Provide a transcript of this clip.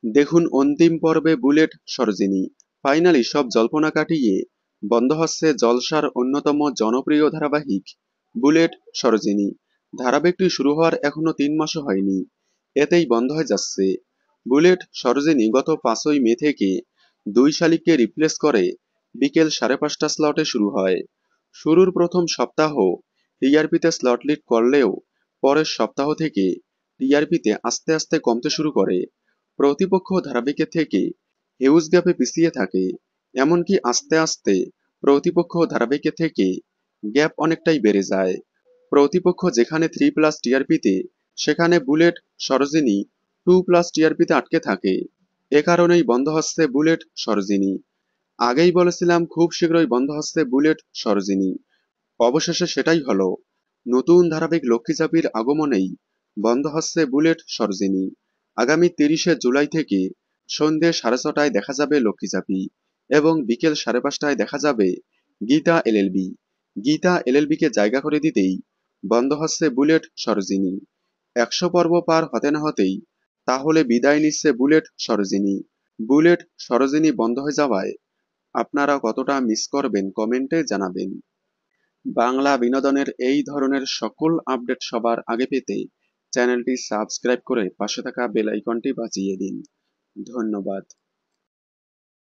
দেখুন অন্তিম পর্বে বুলেট সরোজিনী। ফাইনালি সব জল্পনা কাটিয়ে বন্ধ হচ্ছে জলসার অন্যতম জনপ্রিয় ধারাবাহিক বুলেট সরোজিনী। ধারাবাহিকটি শুরু হওয়ার এখনো 3 মাসও হয়নি, এতেই বন্ধ হয়ে যাচ্ছে। বুলেট সরোজিনী গত 5ই মে থেকে 2 শালিককে রিপ্লেস করে বিকেল 5:30 স্লটে শুরু হয়। শুরুর প্রথম সপ্তাহ টিআরপিতে স্লট লিড করলেও পরের সপ্তাহ থেকে টিআরপিতে আস্তে আস্তে কমতে শুরু করে। প্রতিপক্ষ ধারাবাহিকের থেকে হিউজ গ্যাপে পিছিয়ে থাকে, এমনকি আস্তে আস্তে প্রতিপক্ষ ধারাবাহিকের থেকে গ্যাপ অনেকটাই বেড়ে যায়। প্রতিপক্ষ যেখানে 3+ টিআরপিতে, সেখানে বুলেট সরোজিনী 2+ টিআরপিতে আটকে থাকে। এ কারণেই বন্ধ হচ্ছে বুলেট সরোজিনী। আগেই বলেছিলাম খুব শীঘ্রই বন্ধ হচ্ছে বুলেট সরোজিনী, অবশেষে সেটাই হলো। নতুন ধারাবাহিক লক্ষ্মীচাপির আগমনেই বন্ধ হচ্ছে বুলেট সরোজিনী। আগামী 30শে জুলাই থেকে সন্ধে 6:30টায় দেখা যাবে লক্ষ্মীচাপি এবং বিকেল 5:30টায় দেখা যাবে গীতা এলএলবি। গীতা এলএলবিকে জায়গা করে দিতেই বন্ধ হচ্ছে বুলেট সরোজিনী। 100 পর্ব পার হতে না হতেই তাহলে বিদায় নিচ্ছে বুলেট সরোজিনী। বুলেট সরোজিনী বন্ধ হয়ে যাওয়ায় আপনারা কতটা মিস করবেন কমেন্টে জানাবেন। বাংলা বিনোদনের এই ধরনের সকল আপডেট সবার আগে পেতে চ্যানেলটি সাবস্ক্রাইব করে পাশে থাকা বেল আইকনটি বাজিয়ে দিন। ধন্যবাদ।